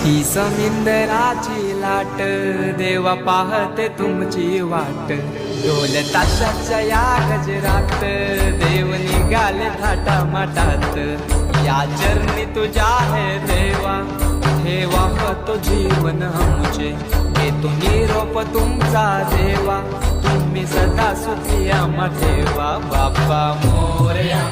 ही समिंदराची लाट देवा पाहते तुमची वाट ढोल ताशाच्या या गजरात देव निघाले थाटा माटात या चरणी तुझ्या हे देवा ठेवा तो जीवन आमचे घेतो निरोप तुमचा देवा तुम्ही सदा सुखी आम्हा ठेवा बाप्पा मोरया।